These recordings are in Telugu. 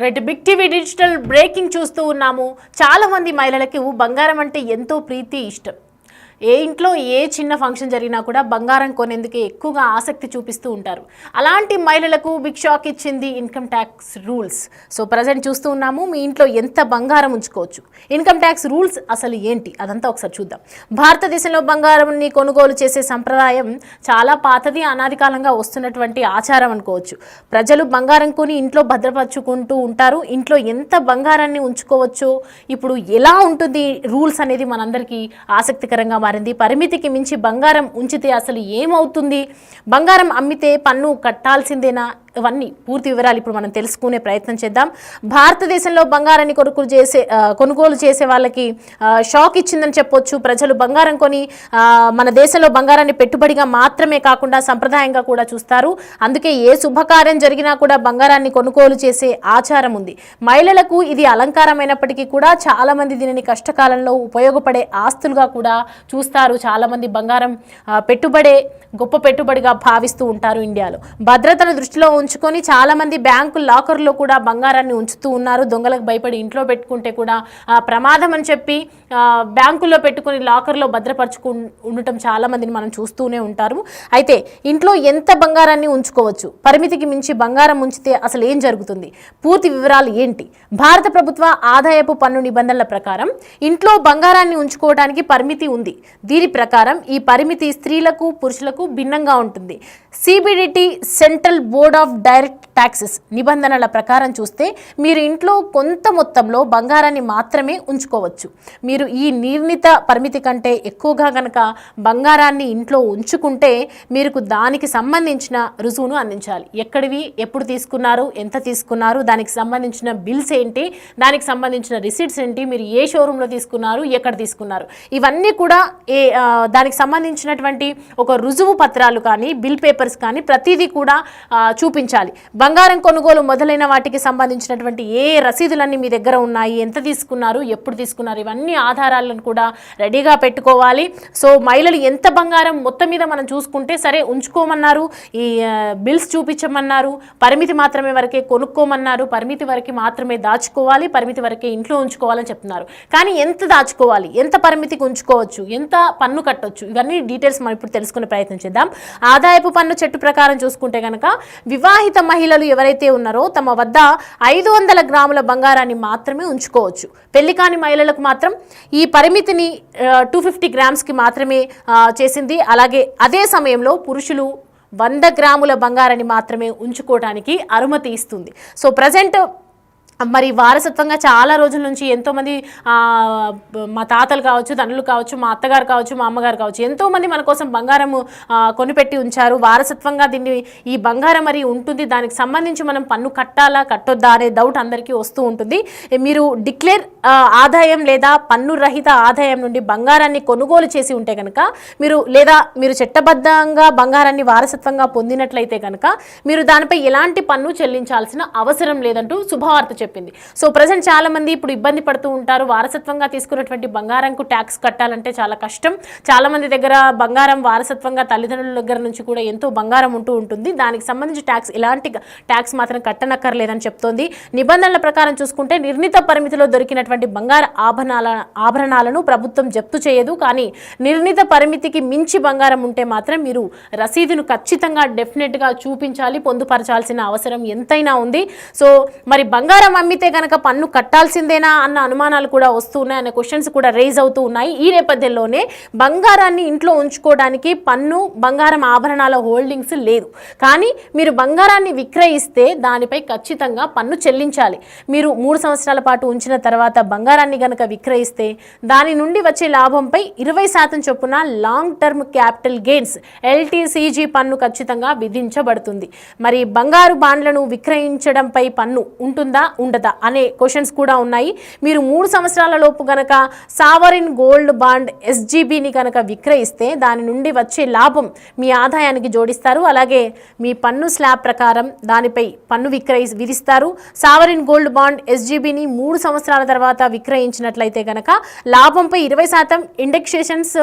Red big TV digital breaking చూస్తూ ఉన్నాము. చాలా మంది మహిళలకు బంగారం అంటే ఎంతో ప్రీతి ఇష్టం. ఏ ఇంట్లో ఏ చిన్న ఫంక్షన్ జరిగినా కూడా బంగారం కొనేందుకు ఎక్కువగా ఆసక్తి చూపిస్తూ ఉంటారు. అలాంటి మహిళలకు బిగ్ షాక్ ఇచ్చింది income tax rules. So present చూస్తూ ఉన్నాము, మీ ఇంట్లో ఎంత బంగారం ఉంచుకోవచ్చు, ఇన్కమ్ ట్యాక్స్ రూల్స్ అసలు ఏంటి, అదంతా ఒకసారి చూద్దాం. భారతదేశంలో బంగారంని కొనుగోలు చేసే సంప్రదాయం చాలా పాతది, అనాది కాలంగా వస్తున్నటువంటి ఆచారం అనుకోవచ్చు. ప్రజలు బంగారం కొని ఇంట్లో భద్రపరుచుకుంటూ ఉంటారు. ఇంట్లో ఎంత బంగారాన్ని ఉంచుకోవచ్చు, ఇప్పుడు ఎలా ఉంటుంది రూల్స్ అనేది మనందరికీ ఆసక్తికరంగా మారింది. పరిమితికి మించి బంగారం ఉంచితే అసలు ఏమవుతుంది, బంగారం అమ్మితే పన్ను కట్టాల్సిందేనా, ఇవన్నీ పూర్తి వివరాలు ఇప్పుడు మనం తెలుసుకునే ప్రయత్నం చేద్దాం. భారతదేశంలో బంగారాన్ని కొనుగోలు చేసే వాళ్ళకి షాక్ ఇచ్చిందని చెప్పొచ్చు. ప్రజలు బంగారం కొని మన దేశంలో బంగారాన్ని పెట్టుబడిగా మాత్రమే కాకుండా సంప్రదాయంగా కూడా చూస్తారు. అందుకే ఏ శుభకార్యం జరిగినా కూడా బంగారాన్ని కొనుగోలు చేసే ఆచారం ఉంది. మహిళలకు ఇది అలంకారమైనప్పటికీ కూడా చాలా మంది దీనిని కష్టకాలంలో ఉపయోగపడే ఆస్తులుగా కూడా చూస్తారు. చాలా మంది బంగారం గొప్ప పెట్టుబడిగా భావిస్తూ ఉంటారు. ఇండియాలో భద్రతను దృష్టిలో ఉంచుకొని చాలా మంది బ్యాంకు లాకర్లో కూడా బంగారాన్ని ఉంచుతూ ఉన్నారు. దొంగలకు భయపడి ఇంట్లో పెట్టుకుంటే కూడా ప్రమాదం అని చెప్పి బ్యాంకుల్లో పెట్టుకుని లాకర్లో భద్రపరచుకు ఉండటం చాలా మందిని మనం చూస్తూనే ఉంటారు. అయితే ఇంట్లో ఎంత బంగారాన్ని ఉంచుకోవచ్చు, పరిమితికి మించి బంగారం ఉంచితే అసలు ఏం జరుగుతుంది, పూర్తి వివరాలు ఏంటి? భారత ప్రభుత్వ ఆదాయపు పన్ను నిబంధనల ప్రకారం ఇంట్లో బంగారాన్ని ఉంచుకోవడానికి పరిమితి ఉంది. దీని ప్రకారం ఈ పరిమితి స్త్రీలకు పురుషులకు భిన్నంగా ఉంటుంది. CBDT central board of direct taxes నిబంధనల ప్రకారం చూస్తే మీరు ఇంట్లో కొంత మొత్తంలో బంగారాన్ని మాత్రమే ఉంచుకోవచ్చు. మీరు ఈ నిర్ణీత పరిమితి కంటే ఎక్కువగా కనుక బంగారాన్ని ఇంట్లో ఉంచుకుంటే మీరు దానికి సంబంధించిన రుజువును అందించాలి. ఎక్కడివి, ఎప్పుడు తీసుకున్నారు, ఎంత తీసుకున్నారు, దానికి సంబంధించిన బిల్స్ ఏంటి, దానికి సంబంధించిన రిసీట్స్ ఏంటి, మీరు ఏ షోరూంలో తీసుకున్నారు, ఎక్కడ తీసుకున్నారు, ఇవన్నీ కూడా దానికి సంబంధించినటువంటి ఒక రుజువు పత్రాలు కానీ బిల్ పేపర్స్ కానీ ప్రతిదీ కూడా చూపించాలి. బంగారం కొనుగోలు మొదలైన వాటికి సంబంధించినటువంటి ఏ రసీదులన్నీ మీ దగ్గర ఉన్నాయి, ఎంత తీసుకున్నారు, ఎప్పుడు తీసుకున్నారు, ఇవన్నీ ఆధారాలను కూడా రెడీగా పెట్టుకోవాలి. సో మహిళలు ఎంత బంగారం మొత్తం మీద మనం చూసుకుంటే సరే ఉంచుకోమన్నారు, ఈ బిల్స్ చూపించమన్నారు, పరిమితి మాత్రమే వరకే కొనుక్కోమన్నారు, పరిమితి వరకు మాత్రమే దాచుకోవాలి, పరిమితి వరకే ఇంట్లో ఉంచుకోవాలని చెప్తున్నారు. కానీ ఎంత దాచుకోవాలి, ఎంత పరిమితికి ఉంచుకోవచ్చు, ఎంత పన్ను కట్టొచ్చు, ఇవన్నీ డీటెయిల్స్ మనం ఇప్పుడు తెలుసుకునే ప్రయత్నం చేద్దాం. ఆదాయపు పన్ను చట్ట ప్రకారం చూసుకుంటే కనుక వివాహిత మహిళలు ఎవరైతే ఉన్నారో తమ వద్ద 500 గ్రాముల బంగారాన్ని మాత్రమే ఉంచుకోవచ్చు. పెళ్లి కాని మహిళలకు మాత్రం ఈ పరిమితిని 250 గ్రామ్స్కి మాత్రమే చేసింది. అలాగే అదే సమయంలో పురుషులు 100 గ్రాముల బంగారాన్ని మాత్రమే ఉంచుకోవడానికి అనుమతి ఇస్తుంది. సో ప్రజెంట్ మరి వారసత్వంగా చాలా రోజుల నుంచి ఎంతోమంది మా తాతలు కావచ్చు, తండ్రులు కావచ్చు, మా అత్తగారు కావచ్చు, మా అమ్మగారు కావచ్చు, ఎంతోమంది మన కోసం బంగారం కొనిపెట్టి ఉంచారు. వారసత్వంగా దీన్ని ఈ బంగారం మరి ఉంటుంది, దానికి సంబంధించి మనం పన్ను కట్టాలా కట్టొద్దా అనే డౌట్ అందరికీ వస్తూ ఉంటుంది. మీరు డిక్లేర్ ఆదాయం లేదా పన్ను రహిత ఆదాయం నుండి బంగారాన్ని కొనుగోలు చేసి ఉంటే కనుక మీరు చట్టబద్ధంగా బంగారాన్ని వారసత్వంగా పొందినట్లయితే కనుక మీరు దానిపై ఎలాంటి పన్ను చెల్లించాల్సిన అవసరం లేదంటూ శుభవార్త చెప్పింది. సో ప్రజెంట్ చాలా మంది ఇప్పుడు ఇబ్బంది పడుతూ ఉంటారు. వారసత్వంగా తీసుకున్నటువంటి బంగారంకు ట్యాక్స్ కట్టాలంటే చాలా కష్టం. చాలా మంది దగ్గర బంగారం వారసత్వంగా తల్లిదండ్రుల దగ్గర నుంచి కూడా ఎంతో బంగారం ఉంటూ ఉంటుంది. దానికి సంబంధించి ఎలాంటి ట్యాక్స్ మాత్రం కట్టనక్కర్లేదని చెప్తోంది. నిబంధనల ప్రకారం చూసుకుంటే నిర్ణీత పరిమితిలో దొరికినటువంటి బంగార ఆభరణాలను ప్రభుత్వం జప్తు చేయదు. కానీ నిర్ణీత పరిమితికి మించి బంగారం ఉంటే మాత్రం మీరు రసీదును ఖచ్చితంగా డెఫినెట్గా చూపించాలి, పొందుపరచాల్సిన అవసరం ఎంతైనా ఉంది. సో మరి బంగారం అమ్మితే కనుక పన్ను కట్టాల్సిందేనా అన్న అనుమానాలు కూడా వస్తున్నాయి, అనే క్వశ్చన్స్ కూడా రేజ్ అవుతూ ఉన్నాయి. ఈ నేపథ్యంలోనే బంగారాన్ని ఇంట్లో ఉంచుకోవడానికి పన్ను, బంగారం ఆభరణాల హోల్డింగ్స్ లేదు. కానీ మీరు బంగారాన్ని విక్రయిస్తే దానిపై ఖచ్చితంగా పన్ను చెల్లించాలి. మీరు 3 సంవత్సరాల పాటు ఉంచిన తర్వాత బంగారాన్ని కనుక విక్రయిస్తే దాని నుండి వచ్చే లాభంపై 20% చొప్పున long term capital gains LTCG పన్ను ఖచ్చితంగా విధించబడుతుంది. మరి బంగారు బాండ్లను విక్రయించడంపై పన్ను ఉంటుందా ఉండదా అనే క్వశ్చన్స్ కూడా ఉన్నాయి. మీరు 3 సంవత్సరాల లోపు గనక సావరిన్ గోల్డ్ బాండ్ SGBని కనుక విక్రయిస్తే దాని నుండి వచ్చే లాభం మీ ఆదాయానికి జోడిస్తారు. అలాగే మీ పన్ను స్లాబ్ ప్రకారం దానిపై పన్ను విధిస్తారు. సావరిన్ గోల్డ్ బాండ్ SGBని 3 సంవత్సరాల తర్వాత విక్రయించినట్లయితే కనుక లాభంపై 20% ఇండెక్సేషన్స్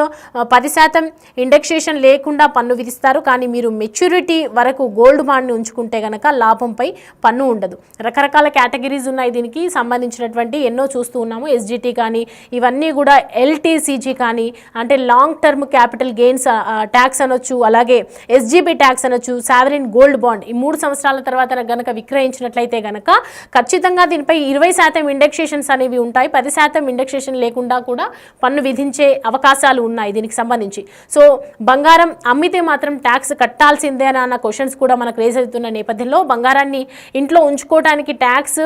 10% ఇండెక్సేషన్ లేకుండా పన్ను విధిస్తారు. కానీ మీరు మెచ్యూరిటీ వరకు గోల్డ్ బాండ్ని ఉంచుకుంటే కనుక లాభంపై పన్ను ఉండదు. రకరకాల కేటగిరీ కేటగిరీస్ ఉన్నాయి దీనికి సంబంధించినటువంటి, ఎన్నో చూస్తూ ఉన్నాము. SGT కానీ ఇవన్నీ కూడా LTCG కానీ అంటే long term capital gains tax అనొచ్చు, అలాగే SGB ట్యాక్స్ అనొచ్చు, సావరిన్ గోల్డ్ బాండ్. ఈ 3 సంవత్సరాల తర్వాత గనక విక్రయించినట్లయితే గనక ఖచ్చితంగా దీనిపై 20% ఇండెక్సేషన్స్ అనేవి ఉంటాయి. 10% ఇండెక్సేషన్ లేకుండా కూడా పన్ను విధించే అవకాశాలు ఉన్నాయి దీనికి సంబంధించి. సో బంగారం అమ్మితే మాత్రం ట్యాక్స్ కట్టాల్సిందే అన్న క్వశ్చన్స్ కూడా మనకు రేజ్ అవుతున్న నేపథ్యంలో బంగారాన్ని ఇంట్లో ఉంచుకోవడానికి ట్యాక్స్,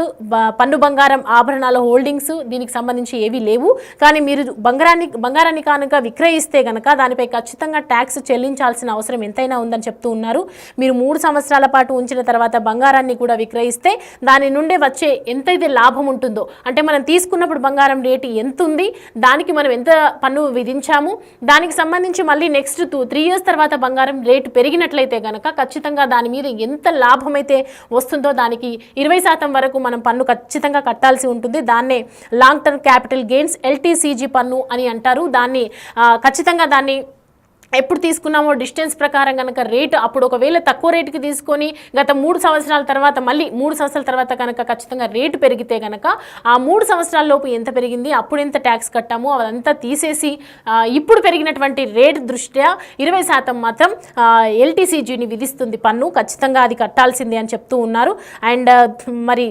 పన్ను బంగారం ఆభరణాల హోల్డింగ్స్ దీనికి సంబంధించి ఏవి లేవు. కానీ మీరు బంగారాన్ని కనుక విక్రయిస్తే గనక దానిపై ఖచ్చితంగా ట్యాక్స్ చెల్లించాల్సిన అవసరం ఎంతైనా ఉందని చెప్తూ ఉన్నారు. మీరు 3 సంవత్సరాల పాటు ఉంచిన తర్వాత బంగారాన్ని కూడా విక్రయిస్తే దాని నుండే వచ్చే ఎంతైతే లాభం ఉంటుందో, అంటే మనం తీసుకున్నప్పుడు బంగారం రేటు ఎంత ఉంది, దానికి మనం ఎంత పన్ను విధించాము, దానికి సంబంధించి మళ్ళీ నెక్స్ట్ 3 years తర్వాత బంగారం రేటు పెరిగినట్లయితే కనుక ఖచ్చితంగా దాని మీద ఎంత లాభం అయితే వస్తుందో దానికి 20% వరకు మనం పన్ను ఖచ్చితంగా కట్టాల్సి ఉంటుంది. దాన్నే long term capital gains LTCG పన్ను అని అంటారు. దాన్ని ఖచ్చితంగా దాన్ని ఎప్పుడు తీసుకున్నామో డిస్టెన్స్ ప్రకారం కనుక రేటు, అప్పుడు ఒకవేళ తక్కువ రేటుకి తీసుకొని గత 3 సంవత్సరాల తర్వాత మళ్ళీ 3 సంవత్సరాల తర్వాత కనుక ఖచ్చితంగా రేటు పెరిగితే కనుక ఆ 3 సంవత్సరాల లోపు ఎంత పెరిగింది, అప్పుడు ఎంత ట్యాక్స్ కట్టామో అదంతా తీసేసి ఇప్పుడు పెరిగినటువంటి రేటు దృష్ట్యా 20% మాత్రం LTCGని విధిస్తుంది పన్ను. ఖచ్చితంగా అది కట్టాల్సిందే అని చెప్తూ ఉన్నారు. అండ్ మరి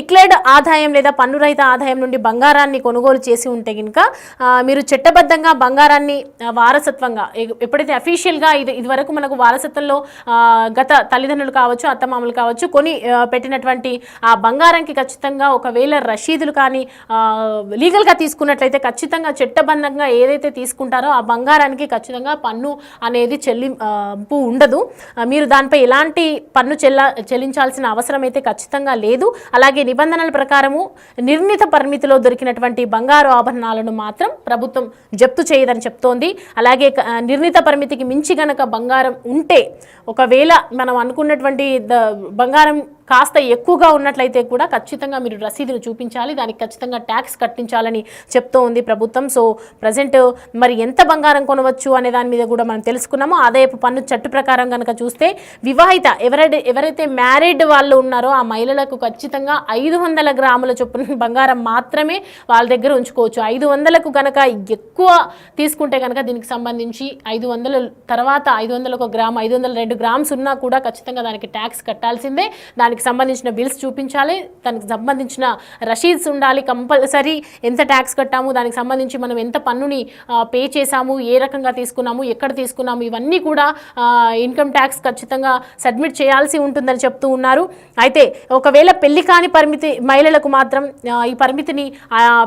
డిక్లేర్డ్ ఆదాయం లేదా పన్ను రహిత ఆదాయం నుండి బంగారాన్ని కొనుగోలు చేసి ఉంటే కనుక మీరు చట్టబద్ధంగా బంగారాన్ని వారసత్వంగా ఎప్పుడైతే అఫీషియల్గా ఇది వరకు మనకు వారసత్వంలో గత తల్లిదండ్రులు కావచ్చు, అత్తమామలు కావచ్చు కొని పెట్టినటువంటి ఆ బంగారానికి ఖచ్చితంగా ఒకవేళ రసీదులు కానీ లీగల్గా తీసుకున్నట్లయితే ఖచ్చితంగా చట్టబద్ధంగా ఏదైతే తీసుకుంటారో ఆ బంగారానికి ఖచ్చితంగా పన్ను అనేది చెల్లింపు ఉండదు. మీరు దానిపై ఎలాంటి పన్ను చెల్లించాల్సిన అవసరం అయితే ఖచ్చితంగా లేదు. అలాగే నిబంధనల ప్రకారము నిర్ణీత పరిమితిలో దొరికినటువంటి బంగారు ఆభరణాలను మాత్రం ప్రభుత్వం జప్తు చేయదని చెప్తోంది. అలాగే నిర్ణీత పరిమితికి మించి గనక బంగారం ఉంటే, ఒకవేళ మనం అనుకున్నటువంటి బంగారం కాస్త ఎక్కువగా ఉన్నట్లయితే కూడా ఖచ్చితంగా మీరు రసీదును చూపించాలి, దానికి ఖచ్చితంగా ట్యాక్స్ కట్టించాలని చెప్తూ ఉంది ప్రభుత్వం. సో ప్రజెంట్ మరి ఎంత బంగారం కొనవచ్చు అనే దాని మీద కూడా మనం తెలుసుకున్నాము. ఆదాయపు పన్ను చట్టు ప్రకారం కనుక చూస్తే వివాహిత ఎవరైతే మ్యారీడ్ వాళ్ళు ఉన్నారో ఆ మహిళలకు ఖచ్చితంగా 500 గ్రాముల చొప్పున బంగారం మాత్రమే వాళ్ళ దగ్గర ఉంచుకోవచ్చు. 500కు కనుక ఎక్కువ తీసుకుంటే కనుక దీనికి సంబంధించి 500 తర్వాత 500 గ్రామ్, 502 గ్రామ్స్ ఉన్నా కూడా ఖచ్చితంగా దానికి ట్యాక్స్ కట్టాల్సిందే. దానికి సంబంధించిన బిల్స్ చూపించాలి, దానికి సంబంధించిన రసీద్స్ ఉండాలి కంపల్సరీ. ఎంత ట్యాక్స్ కట్టాము, దానికి సంబంధించి మనం ఎంత పన్నుని పే చేసాము, ఏ రకంగా తీసుకున్నాము, ఎక్కడ తీసుకున్నాము, ఇవన్నీ కూడా ఇన్కమ్ ట్యాక్స్ ఖచ్చితంగా సబ్మిట్ చేయాల్సి ఉంటుందని చెప్తూ ఉన్నారు. అయితే ఒకవేళ పెళ్లి కాని పరిమితి మహిళలకు మాత్రం ఈ పరిమితిని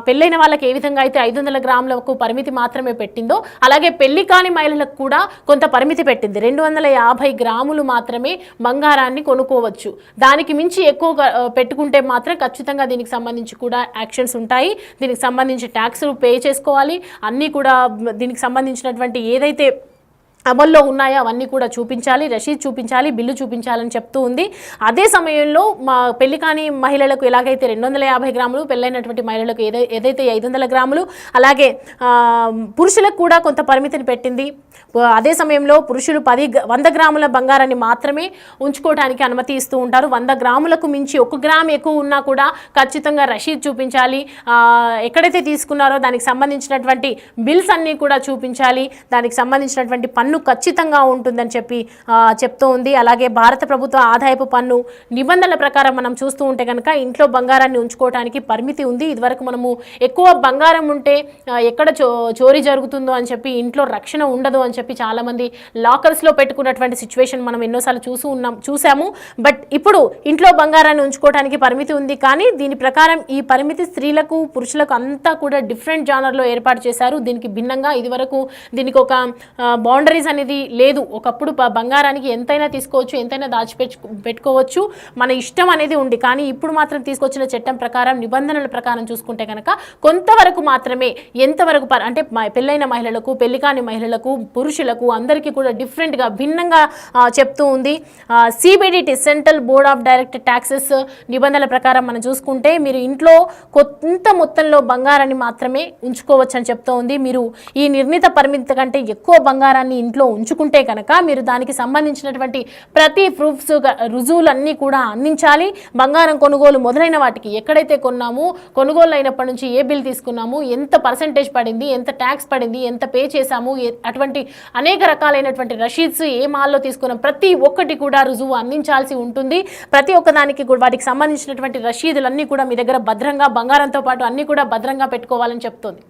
పెళ్ళైన వాళ్ళకి ఏ విధంగా అయితే 500 గ్రాములకు పరిమితి మాత్రమే పెట్టిందో అలాగే పెళ్లి కాని మహిళలకు కూడా కొంత పరిమితి పెట్టింది. 250 గ్రాములు మాత్రమే బంగారాన్ని కొనుక్కోవచ్చు. దానికి మించి ఎక్కువ పెట్టుకుంటే మాత్రం ఖచ్చితంగా దీనికి సంబంధించి కూడా యాక్షన్స్ ఉంటాయి. దీనికి సంబంధించి ట్యాక్స్లు పే చేసుకోవాలి. అన్నీ కూడా దీనికి సంబంధించినటువంటి ఏదైతే అమల్లో ఉన్నాయో అవన్నీ కూడా చూపించాలి, రసీద్ చూపించాలి, బిల్లు చూపించాలని చెప్తూ ఉంది. అదే సమయంలో పెళ్లి కాని మహిళలకు ఎలాగైతే 250 గ్రాములు, పెళ్ళైనటువంటి మహిళలకు ఏదైతే 500 గ్రాములు, అలాగే పురుషులకు కూడా కొంత పరిమితిని పెట్టింది. అదే సమయంలో పురుషులు 100 గ్రాముల బంగారాన్ని మాత్రమే ఉంచుకోవడానికి అనుమతి ఇస్తూ ఉంటారు. 100 గ్రాములకు మించి 1 గ్రామ్ ఎక్కువ ఉన్నా కూడా ఖచ్చితంగా రసీద్ చూపించాలి. ఎక్కడైతే తీసుకున్నారో దానికి సంబంధించినటువంటి బిల్స్ అన్నీ కూడా చూపించాలి. దానికి సంబంధించినటువంటి పన్ను ఖచ్చితంగా ఉంటుందని చెప్తూ ఉంది. అలాగే భారత ప్రభుత్వ ఆదాయపు పన్ను నిబంధనల ప్రకారం మనం చూస్తూ ఉంటే కనుక ఇంట్లో బంగారాన్ని ఉంచుకోవడానికి పరిమితి ఉంది. ఇదివరకు మనము ఎక్కువ బంగారం ఉంటే ఎక్కడ చోరీ జరుగుతుందో అని చెప్పి ఇంట్లో రక్షణ ఉండదు అని చెప్పి చాలామంది లాకర్స్లో పెట్టుకున్నటువంటి సిచ్యువేషన్ మనం ఎన్నోసార్లు చూసాము. బట్ ఇప్పుడు ఇంట్లో బంగారాన్ని ఉంచుకోవడానికి పరిమితి ఉంది. కానీ దీని ప్రకారం ఈ పరిమితి స్త్రీలకు పురుషులకు అంతా కూడా డిఫరెంట్ జానర్లో ఏర్పాటు చేశారు. దీనికి భిన్నంగా ఇదివరకు దీనికి ఒక బౌండరీస్ అనేది లేదు. ఒకప్పుడు బంగారానికి ఎంతైనా తీసుకోవచ్చు, ఎంతైనా పెట్టుకోవచ్చు, మన ఇష్టం అనేది ఉంది. కానీ ఇప్పుడు మాత్రం తీసుకొచ్చిన చట్టం ప్రకారం నిబంధనల ప్రకారం చూసుకుంటే కనుక కొంతవరకు మాత్రమే, ఎంతవరకు అంటే పెళ్ళైన మహిళలకు, పెళ్లి కాని మహిళలకు, పురుషులకు అందరికీ కూడా డిఫరెంట్గా భిన్నంగా చెప్తూ ఉంది. CBDT central board of direct taxes నిబంధనల ప్రకారం మనం చూసుకుంటే మీరు ఇంట్లో కొంత మొత్తంలో బంగారాన్ని మాత్రమే ఉంచుకోవచ్చు అని చెప్తూ ఉంది. మీరు ఈ నిర్ణీత పరిమితి కంటే ఎక్కువ బంగారాన్ని ఇంట్లో ఉంచుకుంటే కనుక మీరు దానికి సంబంధించినటువంటి ప్రతి ప్రూఫ్స్ రుజువులన్నీ కూడా అందించాలి. బంగారం కొనుగోలు మొదలైన వాటికి ఎక్కడైతే కొన్నాము, కొనుగోలు అయినప్పటి నుంచి ఏ బిల్ తీసుకున్నాము, ఎంత పర్సెంటేజ్ పడింది, ఎంత ట్యాక్స్ పడింది, ఎంత పే చేశాము, అటువంటి అనేక రకాలైనటువంటి రషీద్స్, ఏ మాల్లో తీసుకున్నాం, ప్రతి ఒక్కటి కూడా రుజువు అందించాల్సి ఉంటుంది. ప్రతి ఒక్కదానికి కూడా వాటికి సంబంధించినటువంటి రషీదులన్నీ కూడా మీ దగ్గర భద్రంగా, బంగారంతో పాటు అన్ని కూడా భద్రంగా పెట్టుకోవాలని చెప్తోంది.